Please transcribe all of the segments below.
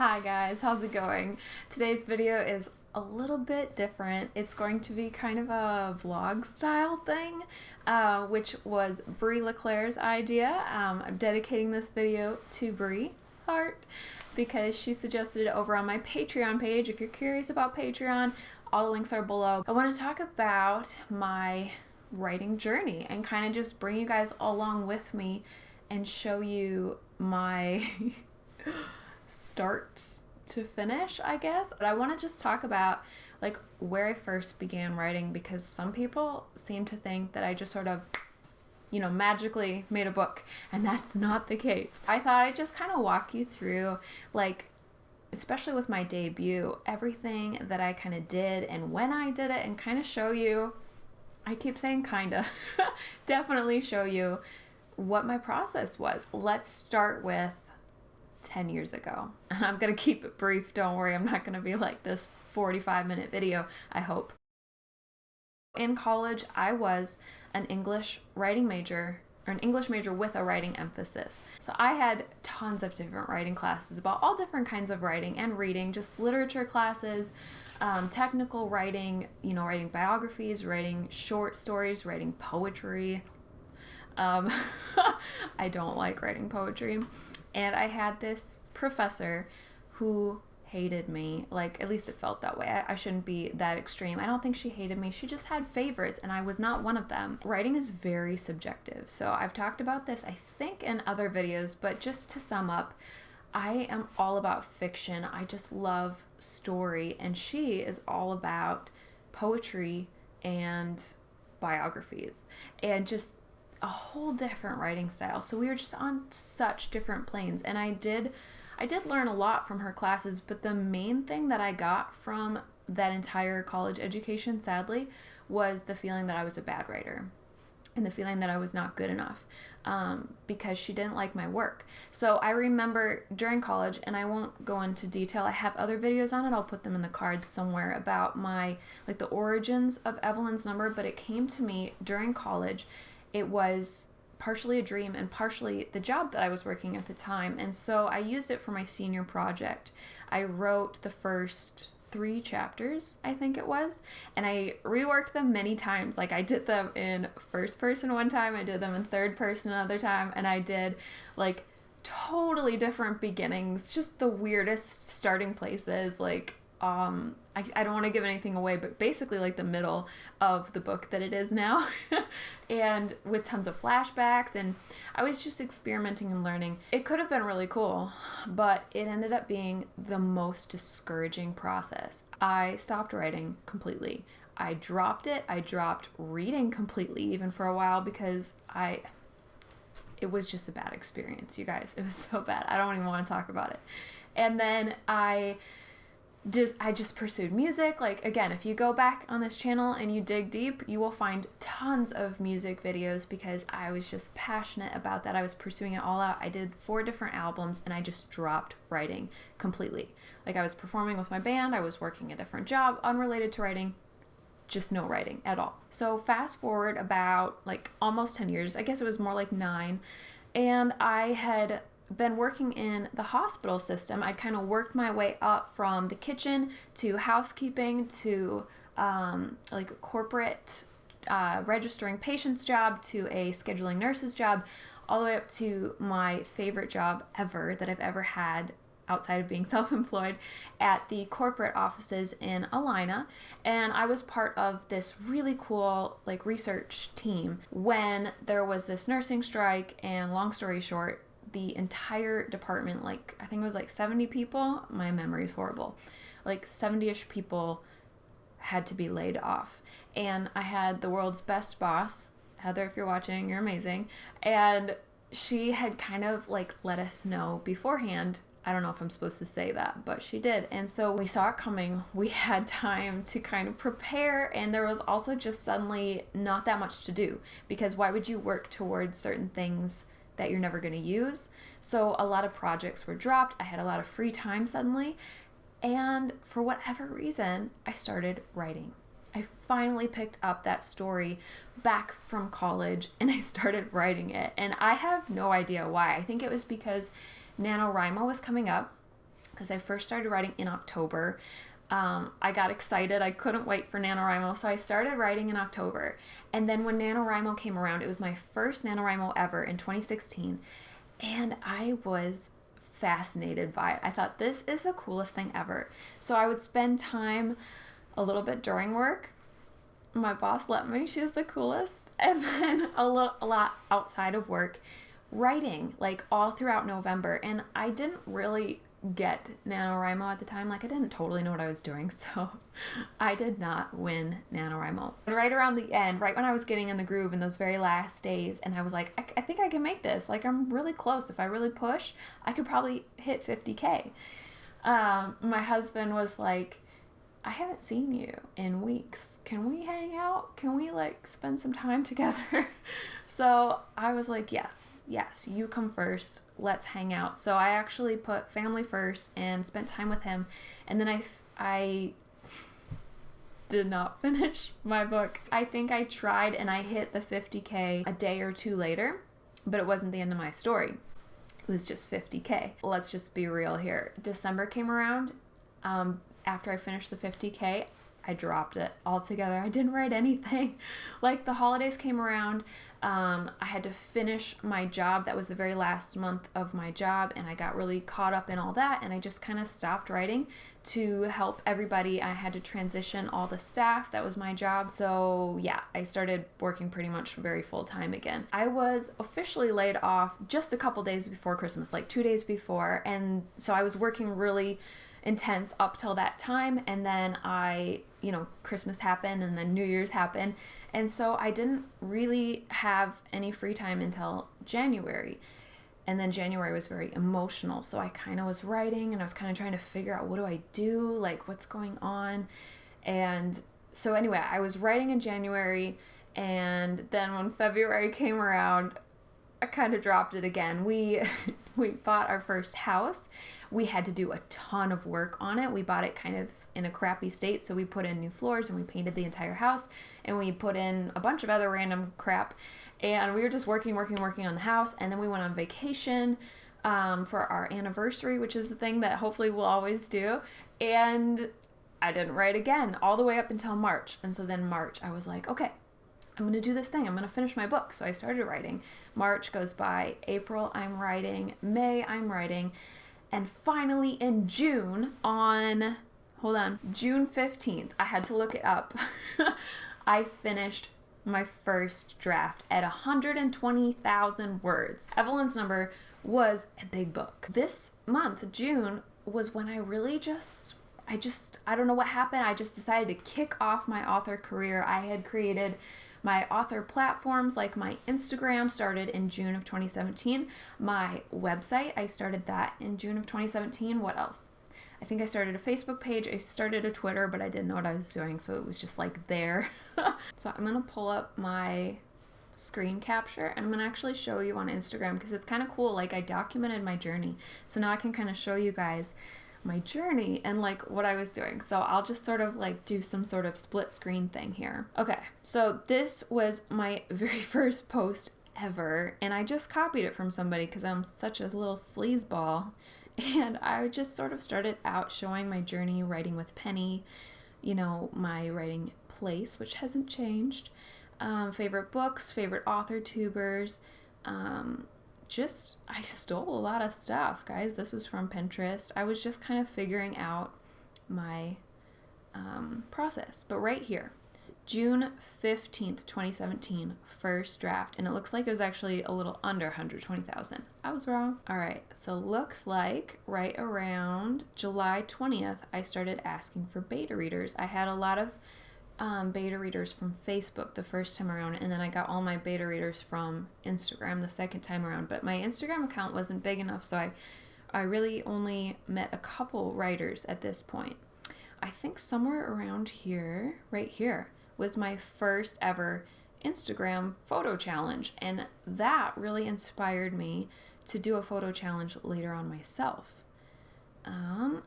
Hi guys, how's it going? Today's video is a little bit different. It's going to be kind of a vlog style thing, which was Brie LeClaire's idea. I'm dedicating this video to Brie Hart because she suggested it over on my Patreon page. If you're curious about Patreon, all the links are below. I want to talk about my writing journey and kind of just bring you guys along with me and show you my start to finish, I guess. But I want to just talk about like where I first began writing, because some people seem to think that I just sort of, magically made a book, and that's not the case. I thought I'd just kind of walk you through, like, especially with my debut, everything that I kind of did and when I did it, and kind of show you, I keep saying kinda, definitely show you what my process was. Let's start with 10 years ago. And I'm going to keep it brief. Don't worry. I'm not going to be like this 45-minute video, I hope. In college, I was an English writing major, or an English major with a writing emphasis. So I had tons of different writing classes about all different kinds of writing and reading, just literature classes, technical writing, writing biographies, writing short stories, writing poetry. I don't like writing poetry. And I had this professor who hated me. Like, at least it felt that way. I shouldn't be that extreme. I don't think she hated me. She just had favorites, and I was not one of them. Writing is very subjective. So I've talked about this, I think, in other videos, but just to sum up, I am all about fiction. I just love story, and she is all about poetry and biographies and just a whole different writing style. So we were just on such different planes, and I did learn a lot from her classes, but the main thing that I got from that entire college education, sadly, was the feeling that I was a bad writer and the feeling that I was not good enough, because she didn't like my work. So I remember during college, and I won't go into detail, I have other videos on it, I'll put them in the cards somewhere, about my, like, the origins of Evelyn's Number, but it came to me during college. It was partially a dream and partially the job that I was working at the time. And so I used it for my senior project. I wrote the first 3 chapters, I think it was, and I reworked them many times. Like, I did them in first person one time, I did them in third person another time, and I did like totally different beginnings, just the weirdest starting places. Like, I don't want to give anything away, but basically like the middle of the book that it is now, and with tons of flashbacks, and I was just experimenting and learning. It could have been really cool, but it ended up being the most discouraging process. I stopped writing completely. I dropped it. I dropped reading completely, even for a while, because it was just a bad experience, you guys. It was so bad. I don't even want to talk about it. And then I just pursued music. Like, again, if you go back on this channel and you dig deep, you will find tons of music videos, because I was just passionate about that. I was pursuing it all out. I did 4 different albums, and I just dropped writing completely. Like, I was performing with my band, I was working a different job unrelated to writing, just no writing at all. So fast forward about like almost 10 years, I guess it was more like 9, and I had been working in the hospital system. I'd kind of worked my way up from the kitchen to housekeeping to like a corporate registering patients job to a scheduling nurses job, all the way up to my favorite job ever that I've ever had outside of being self-employed, at the corporate offices in Alina. And I was part of this really cool like research team when there was this nursing strike, and long story short, the entire department, like, I think it was like 70 people, my memory is horrible, like 70-ish people had to be laid off. And I had the world's best boss, Heather, if you're watching, you're amazing, and she had kind of like let us know beforehand. I don't know if I'm supposed to say that, but she did. And so we saw it coming. We had time to kind of prepare, and there was also just suddenly not that much to do, because why would you work towards certain things that you're never going to use? So a lot of projects were dropped. I had a lot of free time suddenly, and for whatever reason, I started writing. I finally picked up that story back from college, and I started writing it, and I have no idea why. I think it was because Nanowrimo was coming up, because I first started writing in October. I got excited. I couldn't wait for NaNoWriMo, so I started writing in October. And then when NaNoWriMo came around, it was my first NaNoWriMo ever in 2016, and I was fascinated by it. I thought, this is the coolest thing ever. So I would spend time a little bit during work. My boss let me. She was the coolest. And then a lot outside of work, writing, like all throughout November. And I didn't really get NaNoWriMo at the time. Like, I didn't totally know what I was doing, so I did not win NaNoWriMo. And right around the end, right when I was getting in the groove in those very last days, and I was like, I think I can make this. Like, I'm really close. If I really push, I could probably hit 50K. My husband was like, I haven't seen you in weeks. Can we hang out? Can we like spend some time together? So I was like, yes, you come first. Let's hang out. So I actually put family first and spent time with him. And then I did not finish my book. I think I tried and I hit the 50K a day or two later, but it wasn't the end of my story. It was just 50K. Let's just be real here. December came around. After I finished the 50K, I dropped it altogether. I didn't write anything. Like, the holidays came around. I had to finish my job. That was the very last month of my job, and I got really caught up in all that, and I just kind of stopped writing to help everybody. I had to transition all the staff. That was my job. So yeah, I started working pretty much very full time again. I was officially laid off just a couple days before Christmas, like 2 days before, and so I was working really intense up till that time, and then Christmas happened, and then New Year's happened, and so I didn't really have any free time until January. And then January was very emotional, so I kind of was writing, and I was kind of trying to figure out, what do I do, like, what's going on? And so anyway, I was writing in January, and then when February came around, I kind of dropped it again. We bought our first house. We had to do a ton of work on it. We bought it kind of in a crappy state, so we put in new floors and we painted the entire house, and we put in a bunch of other random crap, and we were just working on the house. And then we went on vacation for our anniversary, which is the thing that hopefully we'll always do, and I didn't write again all the way up until March. And so then March, I was like, okay, I'm going to do this thing. I'm going to finish my book. So I started writing. March goes by. April, I'm writing. May, I'm writing. And finally in June, June 15th, I had to look it up. I finished my first draft at 120,000 words. Evelyn's Number was a big book. This month, June, was when I really I don't know what happened. I just decided to kick off my author career. I had created my author platforms, like my Instagram started in June of 2017. My website, I started that in June of 2017. What else? I think I started a Facebook page. I started a Twitter, but I didn't know what I was doing, so it was just like there. So I'm going to pull up my screen capture, and I'm going to actually show you on Instagram, because it's kind of cool. Like, I documented my journey, so now I can kind of show you guys my journey and like what I was doing. So I'll just sort of like do some sort of split screen thing here. Okay, so this was my very first post ever, and I just copied it from somebody because I'm such a little sleazeball, and I just sort of started out showing my journey writing with Penny, my writing place, which hasn't changed, favorite books, favorite author tubers, I stole a lot of stuff, guys. This was from Pinterest. I was just kind of figuring out my process. But right here, June 15th, 2017, first draft. And it looks like it was actually a little under 120,000. I was wrong. All right, so looks like right around July 20th, I started asking for beta readers. I had a lot of beta readers from Facebook the first time around, and then I got all my beta readers from Instagram the second time around. But my Instagram account wasn't big enough, so I really only met a couple writers at this point. I think somewhere around here, right here, was my first ever Instagram photo challenge, and that really inspired me to do a photo challenge later on myself.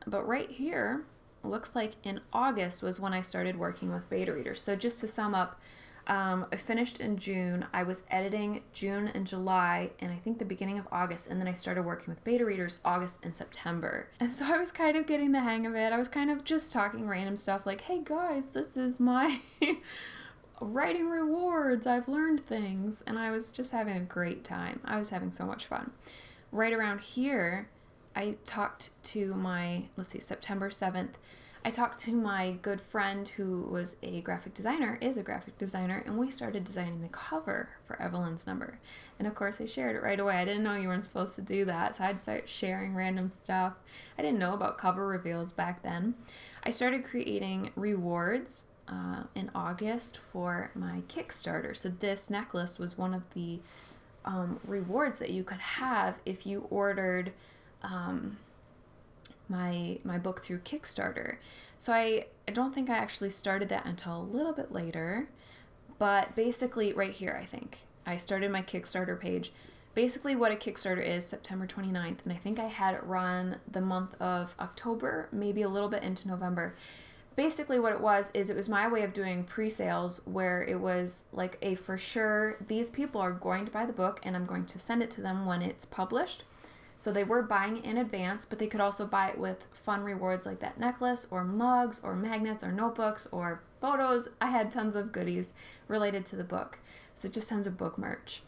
But right here, looks like in August was when I started working with beta readers. So just to sum up, I finished in June. I was editing June and July, and I think the beginning of August, and then I started working with beta readers August and September. And so I was kind of getting the hang of it. I was kind of just talking random stuff like, hey guys, this is my writing rewards. I've learned things. And I was just having a great time. I was having so much fun. Right around here, I talked to September 7th, I talked to my good friend who is a graphic designer, and we started designing the cover for Evelyn's number. And of course I shared it right away. I didn't know you weren't supposed to do that, so I'd start sharing random stuff. I didn't know about cover reveals back then. I started creating rewards in August for my Kickstarter. So this necklace was one of the rewards that you could have if you ordered my book through Kickstarter. So I don't think I actually started that until a little bit later, but basically right here, I think I started my Kickstarter page. Basically what a Kickstarter is, September 29th, and I think I had it run the month of October, maybe a little bit into November. Basically what it was my way of doing pre-sales, where it was like a for sure, these people are going to buy the book and I'm going to send it to them when it's published. So they were buying in advance, but they could also buy it with fun rewards like that necklace or mugs or magnets or notebooks or photos. I had tons of goodies related to the book. So just tons of book merch.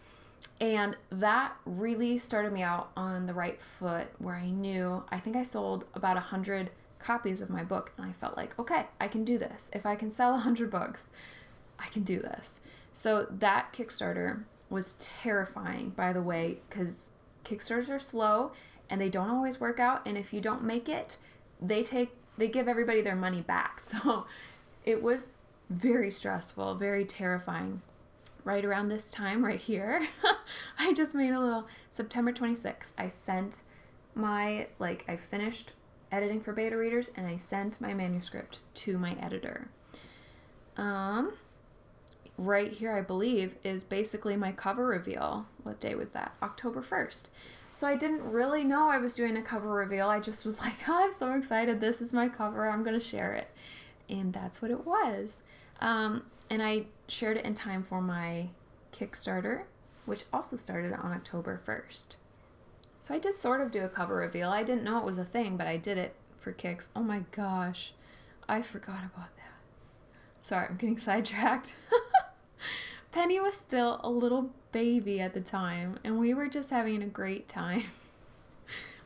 And that really started me out on the right foot, where I think I sold about 100 copies of my book, and I felt like, okay, I can do this. If I can sell 100 books, I can do this. So that Kickstarter was terrifying, by the way, because Kickstarters are slow and they don't always work out, and if you don't make it, they give everybody their money back. So it was very stressful, very terrifying. Right around this time right here, I just made a little September 26th. I finished editing for beta readers and I sent my manuscript to my editor. Right here, I believe, is basically my cover reveal. What day was that? October 1st. So I didn't really know I was doing a cover reveal. I just was like, oh, I'm so excited. This is my cover. I'm going to share it. And that's what it was. And I shared it in time for my Kickstarter, which also started on October 1st. So I did sort of do a cover reveal. I didn't know it was a thing, but I did it for kicks. Oh my gosh. I forgot about that. Sorry, I'm getting sidetracked. Penny was still a little baby at the time, and we were just having a great time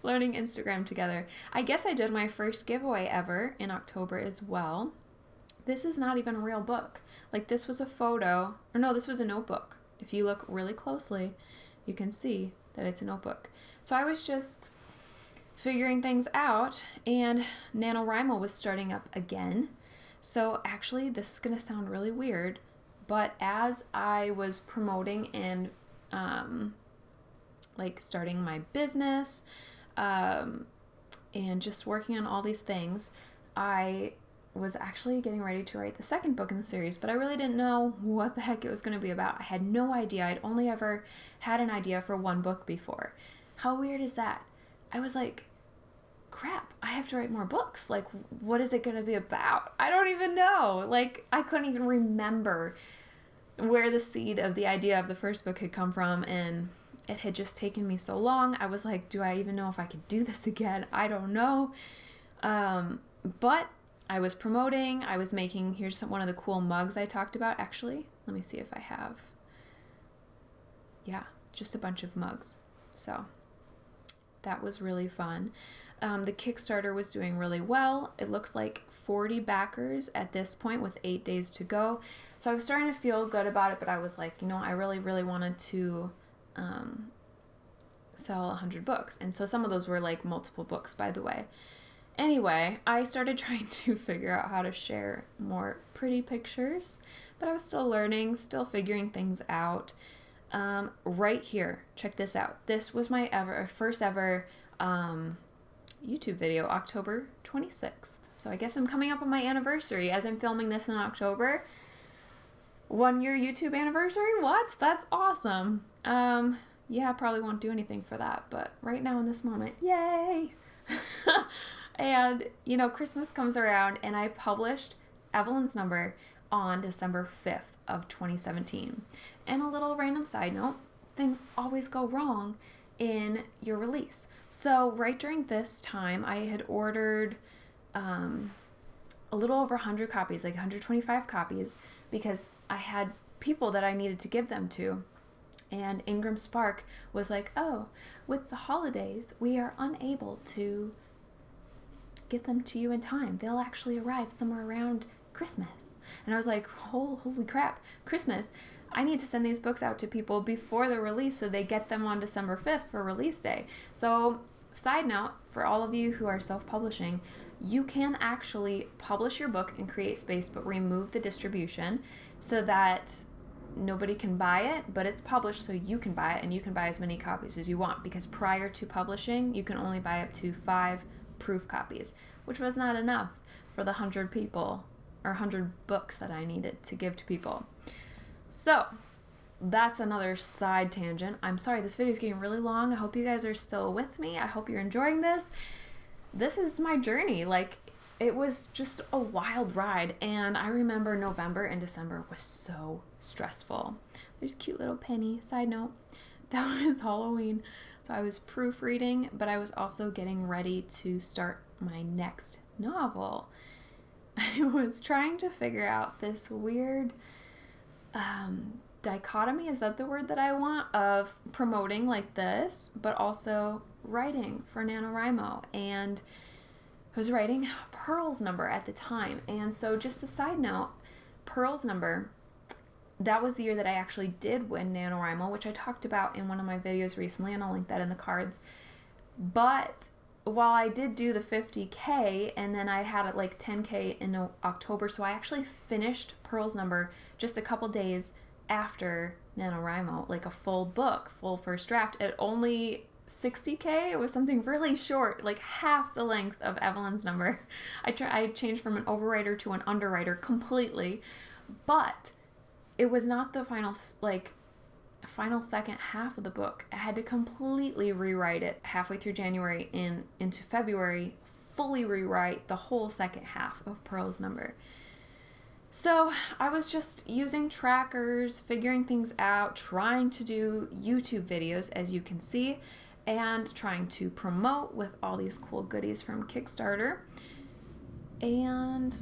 learning Instagram together. I guess I did my first giveaway ever in October as well. This is not even a real book. Like, this was a photo, or no, this was a notebook. If you look really closely, you can see that it's a notebook. So I was just figuring things out, and Nanowrimo was starting up again. So actually, this is going to sound really weird, but as I was promoting and starting my business and just working on all these things, I was actually getting ready to write the second book in the series, but I really didn't know what the heck it was going to be about. I had no idea. I'd only ever had an idea for one book before. How weird is that? I was like, crap, I have to write more books. Like, what is it going to be about? I don't even know. Like, I couldn't even remember where the seed of the idea of the first book had come from, and it had just taken me so long. I was like, do I even know if I could do this again? I don't know. But I was promoting. I was making, here's one of the cool mugs I talked about, actually. Let me see if I have. Yeah, just a bunch of mugs. So that was really fun. The Kickstarter was doing really well. It looks like 40 backers at this point with 8 days to go. So I was starting to feel good about it, but I was like, I really, really wanted to sell 100 books. And so some of those were like multiple books, by the way. Anyway, I started trying to figure out how to share more pretty pictures, but I was still learning, still figuring things out. Right here, check this out. This was my first ever YouTube video, October 26th. So I guess I'm coming up on my anniversary as I'm filming this in October. 1 year YouTube anniversary? What? That's awesome. Yeah, I probably won't do anything for that, but right now in this moment, yay! And, Christmas comes around and I published Evelyn's number on December 5th of 2017. And a little random side note, things always go wrong in your release. So right during this time, I had ordered a little over 100 copies, like 125 copies, because I had people that I needed to give them to. And Ingram Spark was like, oh, with the holidays, we are unable to get them to you in time. They'll actually arrive somewhere around Christmas. And I was like, holy crap, Christmas. I need to send these books out to people before the release so they get them on December 5th for release day. So, side note, for all of you who are self-publishing, you can actually publish your book in Create Space but remove the distribution so that nobody can buy it, but it's published so you can buy it, and you can buy as many copies as you want, because prior to publishing, you can only buy up to 5 proof copies, which was not enough for the 100 people or 100 books that I needed to give to people. So that's another side tangent. I'm sorry, this video is getting really long. I hope you guys are still with me. I hope you're enjoying this. This is my journey. Like, it was just a wild ride, and I remember November and December was so stressful. There's cute little Penny. Side note, that was Halloween. So I was proofreading, but I was also getting ready to start my next novel. I was trying to figure out this weird dichotomy, is that the word that I want, of promoting like this, but also writing for Nanowrimo. And I was writing Pearl's Number at the time. And so just a side note, Pearl's Number, that was the year that I actually did win Nanowrimo, which I talked about in one of my videos recently, and I'll link that in the cards. But while I did do the 50K, and then I had it like 10K in October, so I actually finished Pearl's Number just a couple days after Nanowrimo, like a full book, full first draft, at only 60K. It was something really short, like half the length of Evelyn's Number. I changed from an overwriter to an underwriter completely, but it was not the final second half of the book. I had to completely rewrite it halfway through January into February, fully rewrite the whole second half of Pearl's Number. So I was just using trackers, figuring things out, trying to do YouTube videos, as you can see, and trying to promote with all these cool goodies from Kickstarter, and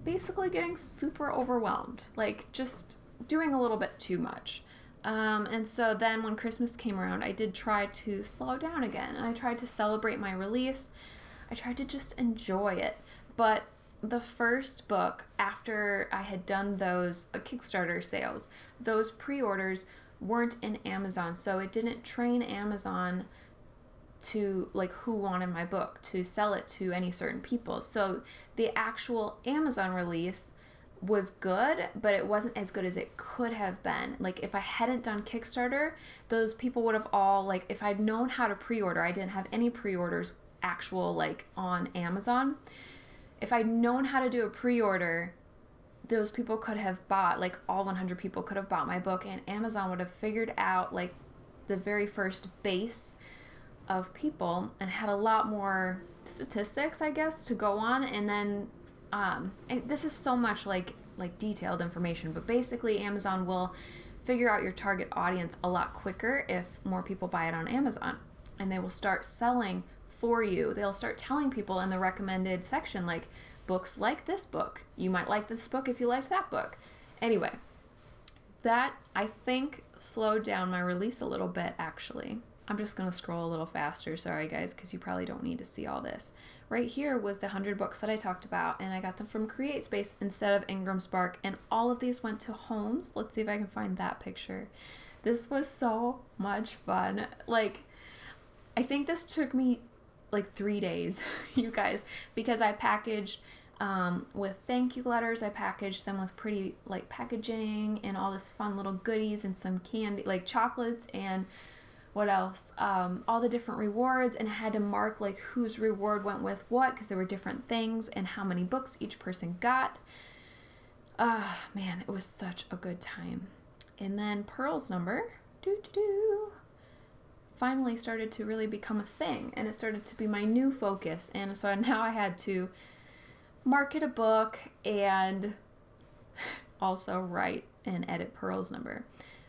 basically getting super overwhelmed, like just doing a little bit too much. And so then when Christmas came around, I did try to slow down again, and I tried to celebrate my release. I tried to just enjoy it. But the first book, after I had done those Kickstarter sales, those pre-orders weren't in Amazon, so it didn't train Amazon to like who wanted my book to sell it to any certain people. So the actual Amazon release was good, but it wasn't as good as it could have been. Like, if I hadn't done Kickstarter, those people would have all, like, if I'd known how to pre-order, I didn't have any pre-orders actual, like, on Amazon. If I'd known how to do a pre-order, those people could have bought, like, all 100 people could have bought my book, and Amazon would have figured out, like, the very first base of people and had a lot more statistics, I guess, to go on. And then and this is so much like detailed information, but basically Amazon will figure out your target audience a lot quicker if more people buy it on Amazon, and they will start selling for you. They'll start telling people in the recommended section, like, books like this book, you might like this book if you liked that book. Anyway, that I think slowed down my release a little bit, actually. I'm just going to scroll a little faster, sorry guys, because you probably don't need to see all this. Right here was the 100 books that I talked about, and I got them from Create Space instead of Ingram Spark, and all of these went to Homes. Let's see if I can find that picture. This was so much fun. Like, I think this took me like 3 days, you guys, because I packaged with thank you letters. I packaged them with pretty like packaging and all this fun little goodies and some candy, like chocolates, and what else? All the different rewards, and I had to mark like whose reward went with what, because there were different things and how many books each person got. Man, it was such a good time. And then Pearl's Number finally started to really become a thing, and it started to be my new focus. And so now I had to market a book and also write and edit Pearl's number.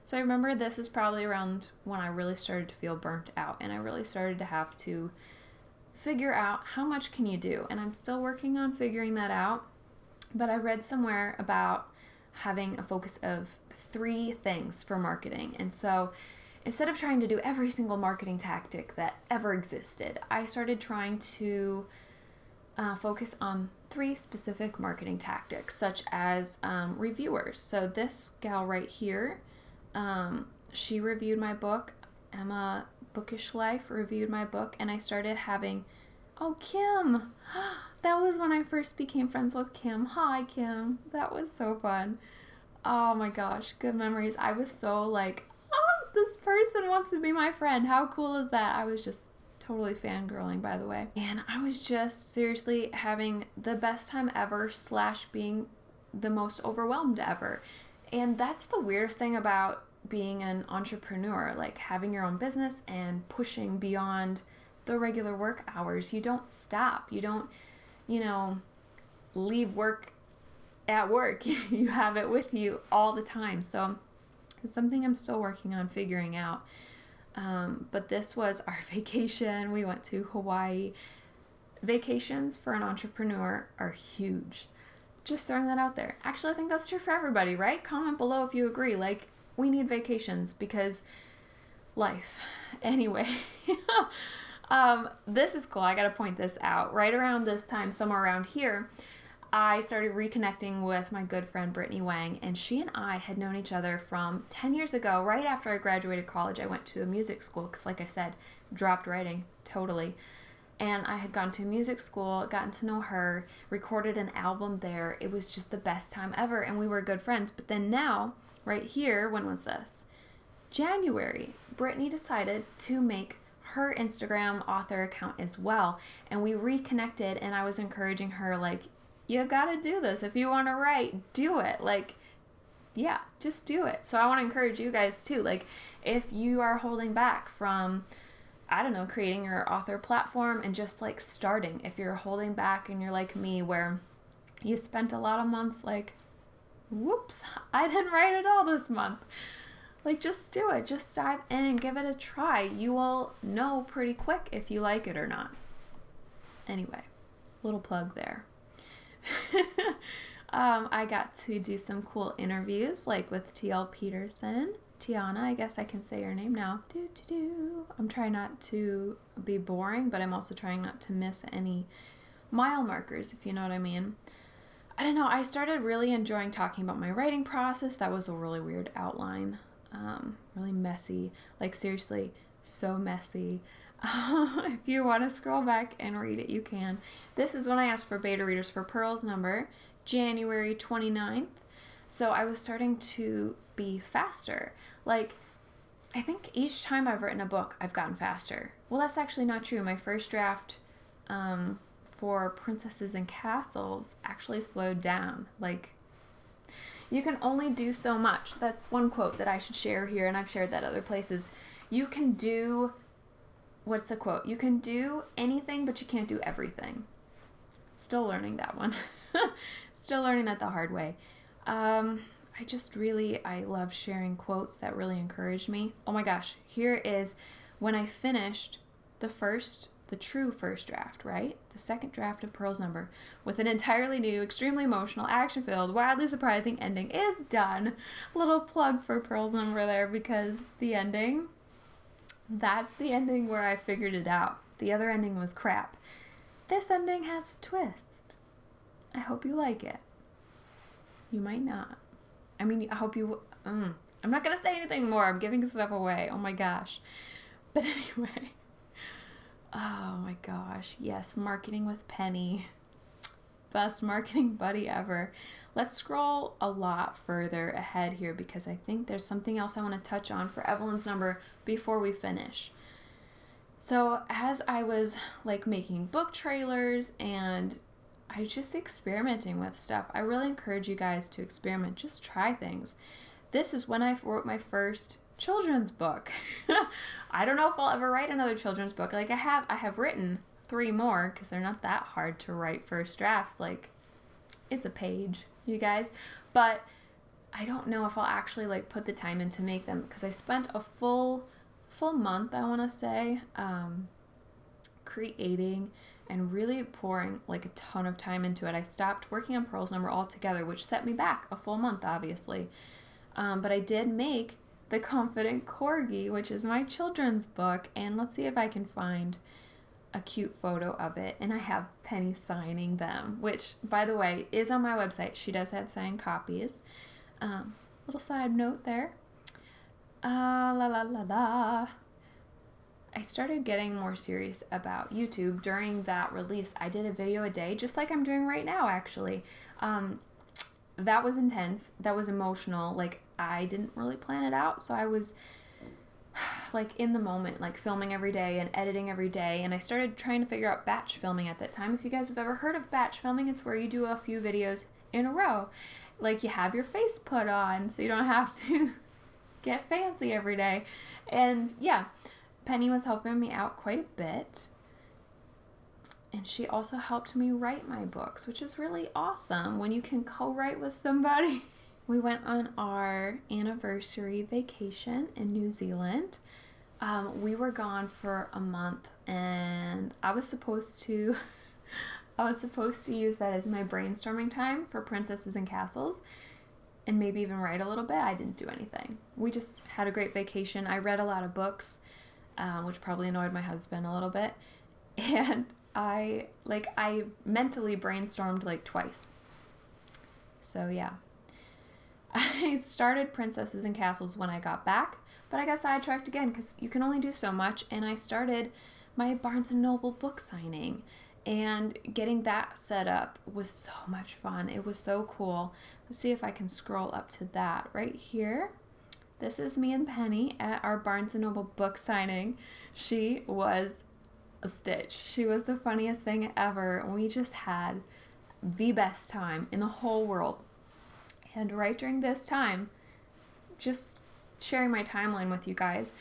So I remember this is probably around when I really started to feel burnt out, and I really started to have to figure out how much can you do. And I'm still working on figuring that out. But I read somewhere about having a focus of 3 things for marketing. And so instead of trying to do every single marketing tactic that ever existed, I started trying to focus on 3 specific marketing tactics, such as reviewers. So this gal right here, she reviewed my book. Emma Bookish Life reviewed my book, and I started having, oh, Kim, that was when I first became friends with Kim. Hi, Kim. That was so fun. Oh my gosh, good memories. I was so like, oh, this person wants to be my friend. How cool is that? I was just totally fangirling, by the way. And I was just seriously having the best time ever / being the most overwhelmed ever. And that's the weirdest thing about being an entrepreneur, like having your own business and pushing beyond the regular work hours. You don't stop. You don't, leave work at work. You have it with you all the time. So it's something I'm still working on figuring out. But this was our vacation. We went to Hawaii. Vacations for an entrepreneur are huge. Just throwing that out there. Actually, I think that's true for everybody, right? Comment below if you agree. Like, we need vacations because life. Anyway, this is cool. I got to point this out. Right around this time, somewhere around here, I started reconnecting with my good friend Brittany Wang, and she and I had known each other from 10 years ago. Right after I graduated college, I went to a music school because, like I said, dropped writing totally. And I had gone to a music school, gotten to know her, recorded an album there. It was just the best time ever, and we were good friends. But then now, right here, when was this? January, Brittany decided to make her Instagram author account as well. And we reconnected, and I was encouraging her, like, you gotta do this. If you want to write, do it. Like, yeah, just do it. So I want to encourage you guys too. Like, if you are holding back from, I don't know, creating your author platform and just like starting, if you're holding back and you're like me where you spent a lot of months like, whoops, I didn't write at all this month. Like, just do it. Just dive in and give it a try. You will know pretty quick if you like it or not. Anyway, little plug there. I got to do some cool interviews, like with T.L. Peterson. Tiana, I guess I can say your name now. I'm trying not to be boring, but I'm also trying not to miss any mile markers, if you know what I mean. I don't know, I started really enjoying talking about my writing process. That was a really weird outline. Really messy. Like, seriously, so messy. If you want to scroll back and read it, you can. This is when I asked for beta readers for Pearl's number, January 29th. So I was starting to be faster. Like, I think each time I've written a book, I've gotten faster. Well, that's actually not true. My first draft for Princesses and Castles actually slowed down. Like, you can only do so much. That's one quote that I should share here, and I've shared that other places. You can do, what's the quote? You can do anything, but you can't do everything. Still learning that one. Still learning that the hard way. I love sharing quotes that really encourage me. Oh my gosh, here is when I finished the true first draft, right? The second draft of Pearl's number with an entirely new, extremely emotional, action-filled, wildly surprising ending is done. Little plug for Pearl's number there, because the ending, that's the ending where I figured it out. The other ending was crap. This ending has a twist. I hope you like it. You might not. I mean, I hope you... I'm not going to say anything more. I'm giving stuff away. Oh my gosh. But anyway. Oh my gosh. Yes, marketing with Penny. Best marketing buddy ever. Let's scroll a lot further ahead here, because I think there's something else I want to touch on for Evelyn's number before we finish. So as I was like making book trailers and I was just experimenting with stuff, I really encourage you guys to experiment. Just try things. This is when I wrote my first children's book. I don't know if I'll ever write another children's book. Like, I have written 3 more, because they're not that hard to write first drafts. Like, it's a page, you guys. But I don't know if I'll actually like put the time in to make them, because I spent a full month, I want to say, creating and really pouring like a ton of time into it. I stopped working on Pearl's Number altogether, which set me back a full month, obviously. But I did make the Confident Corgi, which is my children's book, and let's see if I can find a cute photo of it. And I have Penny signing them, which, by the way, is on my website. She does have signed copies. Little side note there. La la la la. I started getting more serious about YouTube during that release. I did a video a day, just like I'm doing right now, actually. That was intense. That was emotional. Like, I didn't really plan it out, so I was like in the moment, like filming every day and editing every day. And I started trying to figure out batch filming at that time. If you guys have ever heard of batch filming, it's where you do a few videos in a row. Like, you have your face put on, so you don't have to get fancy every day. And yeah, Penny was helping me out quite a bit. And she also helped me write my books, which is really awesome when you can co-write with somebody. We went on our anniversary vacation in New Zealand. We were gone for a month, and I was supposed to use that as my brainstorming time for Princesses and Castles, and maybe even write a little bit. I didn't do anything. We just had a great vacation. I read a lot of books, which probably annoyed my husband a little bit, and I mentally brainstormed like twice. So yeah. I started Princesses and Castles when I got back, but I got sidetracked again because you can only do so much, and I started my Barnes & Noble book signing, and getting that set up was so much fun. It was so cool. Let's see if I can scroll up to that right here. This is me and Penny at our Barnes & Noble book signing. She was a stitch. She was the funniest thing ever. We just had the best time in the whole world. And right during this time, just sharing my timeline with you guys,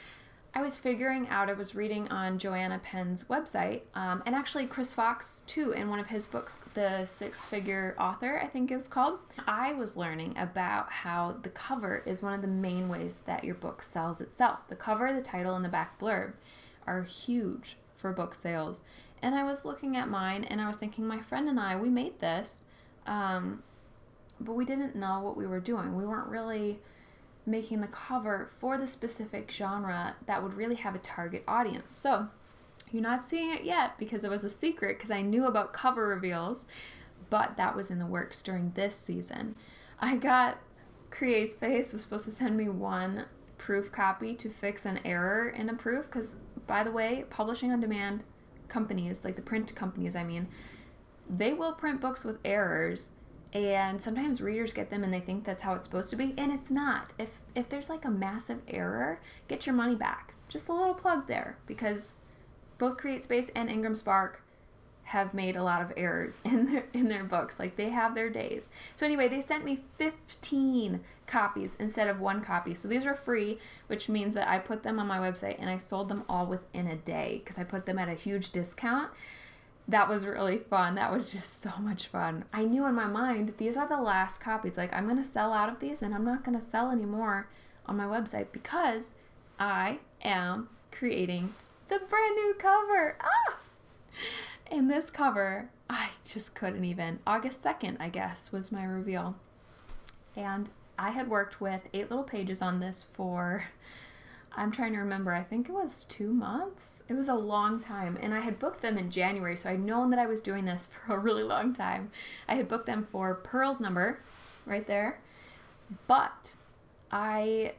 I was figuring out, I was reading on Joanna Penn's website, and actually Chris Fox too, in one of his books, The Six-Figure Author, I think it's called. I was learning about how the cover is one of the main ways that your book sells itself. The cover, the title, and the back blurb are huge for book sales. And I was looking at mine, and I was thinking, my friend and I, we made this, but we didn't know what we were doing. We weren't really making the cover for the specific genre that would really have a target audience. So you're not seeing it yet because it was a secret, because I knew about cover reveals, but that was in the works during this season. I got CreateSpace was supposed to send me one proof copy to fix an error in a proof, because, by the way, publishing on demand companies, like the print companies, I mean, they will print books with errors. And sometimes readers get them and they think that's how it's supposed to be, and it's not. If there's like a massive error, get your money back. Just a little plug there, because both CreateSpace and Ingram Spark have made a lot of errors in their books. Like, they have their days. So anyway, they sent me 15 copies instead of one copy. So these were free, which means that I put them on my website and I sold them all within a day because I put them at a huge discount. That was really fun. That was just so much fun. I knew in my mind, these are the last copies. Like, I'm going to sell out of these, and I'm not going to sell anymore on my website because I am creating the brand new cover. And this cover, I just couldn't even. August 2nd, I guess, was my reveal. And I had worked with 8 Little Pages on this for, I'm trying to remember, I think it was 2 months. It was a long time, and I had booked them in January, so I'd known that I was doing this for a really long time. I had booked them for Pearl's Number, right there, but I,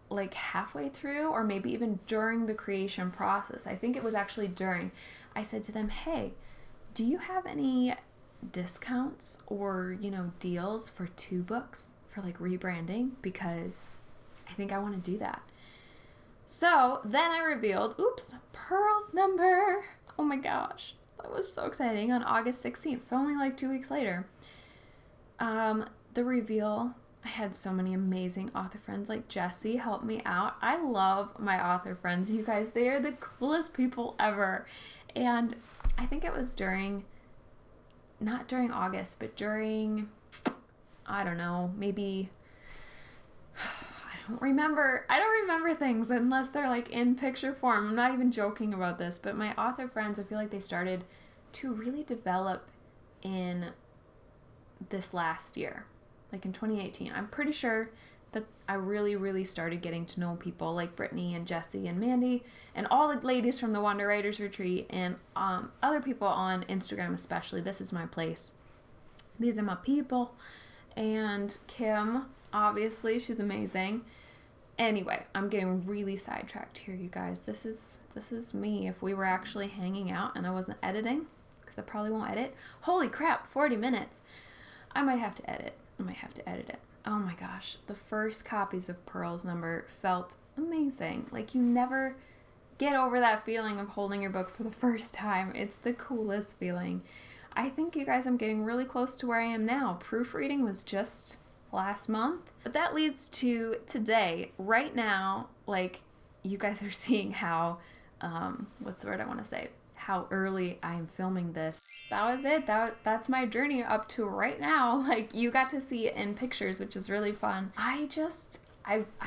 like halfway through, or maybe even during the creation process, I think it was actually during, I said to them, hey, do you have any discounts or, deals for 2 books for like rebranding? Because I think I want to do that. So then I revealed, Pearl's Number. Oh my gosh, that was so exciting, on August 16th, so only like 2 weeks later. The reveal, I had so many amazing author friends, like Jessie helped me out. I love my author friends, you guys. They are the coolest people ever. And I think it was not during August, but during I don't know, maybe, I don't remember things unless they're like in picture form. I'm not even joking about this, but my author friends, I feel like they started to really develop in this last year, like in 2018. I'm pretty sure that I really started getting to know people like Brittany and Jessie and Mandy and all the ladies from the Wonder Writers Retreat and other people on Instagram especially. This is my place. These are my people. And Kim, obviously, she's amazing. Anyway, I'm getting really sidetracked here, you guys. This is me if we were actually hanging out and I wasn't editing, because I probably won't edit. Holy crap, 40 minutes. I might have to edit it. Oh my gosh, the first copies of Pearl's Number felt amazing. Like, you never get over that feeling of holding your book for the first time. It's the coolest feeling. I think, you guys, I'm getting really close to where I am now. Proofreading was just last month. But that leads to today. Right now, like, you guys are seeing how, what's the word I want to say? How early I am filming this. That was it. That's my journey up to right now. Like, you got to see it in pictures, which is really fun. I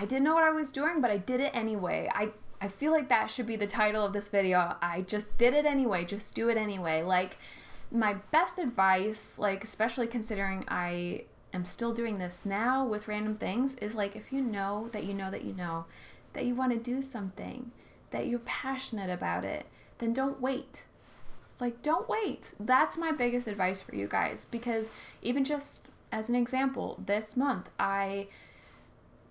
didn't know what I was doing, but I did it anyway. I feel like that should be the title of this video. I just did it anyway. Just do it anyway. Like, my best advice, like, especially considering I am still doing this now with random things, is like, if you know that you know that you know that you want to do something, that you're passionate about it, then don't wait. Like, don't wait. That's my biggest advice for you guys, because even just as an example, this month I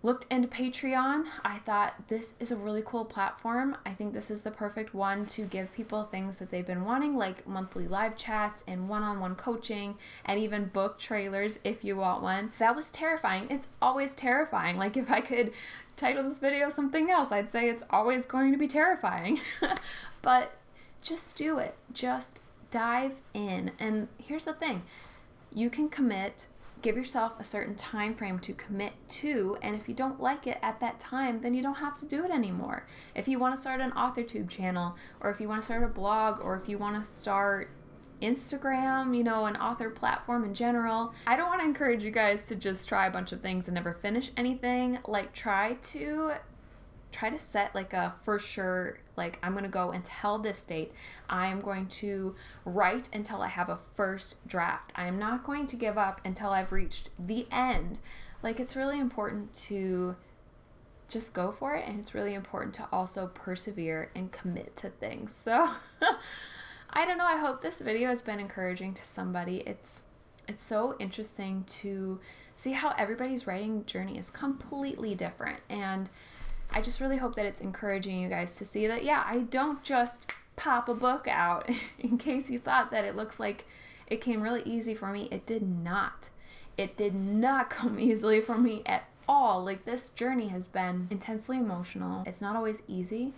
looked into Patreon. I thought this is a really cool platform. I think this is the perfect one to give people things that they've been wanting, like monthly live chats and one-on-one coaching and even book trailers if you want one. That was terrifying. It's always terrifying. Like, if I could title this video something else, I'd say it's always going to be terrifying. But just do it. Just dive in. And here's the thing. You can commit. Give yourself a certain time frame to commit to, and if you don't like it at that time, then you don't have to do it anymore. If you want to start an Authortube channel, or if you want to start a blog, or if you want to start Instagram, you know, an author platform in general, I don't want to encourage you guys to just try a bunch of things and never finish anything. Like, try to set like a for sure, like, I'm going to go until this date. I am going to write until I have a first draft. I am not going to give up until I've reached the end. Like, it's really important to just go for it, and it's really important to also persevere and commit to things. So I don't know, I hope this video has been encouraging to somebody. It's so interesting to see how everybody's writing journey is completely different, and I just really hope that it's encouraging you guys to see that, yeah, I don't just pop a book out. In case you thought that it looks like it came really easy for me, it did not. It did not come easily for me at all. Like, this journey has been intensely emotional. It's not always easy,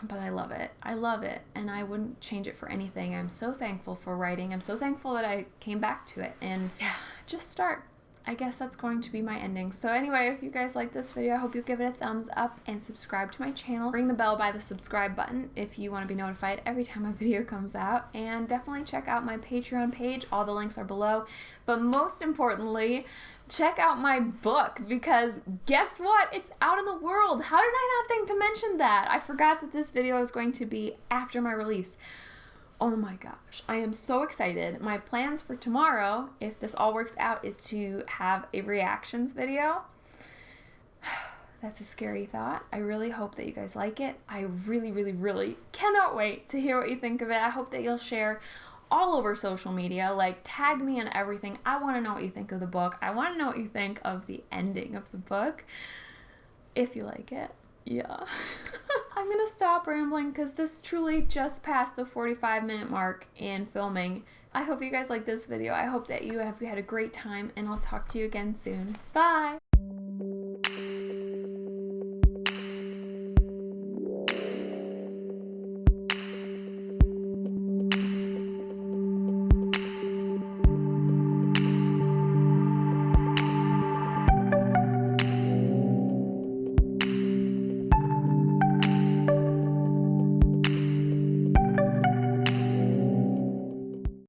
but I love it. I love it, and I wouldn't change it for anything. I'm so thankful for writing. I'm so thankful that I came back to it, and yeah, just start. I guess that's going to be my ending. So anyway, if you guys like this video, I hope you'll give it a thumbs up and subscribe to my channel. Ring the bell by the subscribe button if you want to be notified every time a video comes out. And definitely check out my Patreon page. All the links are below. But most importantly, check out my book, because guess what? It's out in the world. How did I not think to mention that? I forgot that this video is going to be after my release. Oh my gosh, I am so excited. My plans for tomorrow, if this all works out, is to have a reactions video. That's a scary thought. I really hope that you guys like it. I really cannot wait to hear what you think of it. I hope that you'll share all over social media, like tag me and everything. I want to know what you think of the book. I want to know what you think of the ending of the book, if you like it. Yeah. I'm gonna stop rambling because this truly just passed the 45-minute mark in filming. I hope you guys like this video. I hope that you have had a great time, and I'll talk to you again soon. Bye!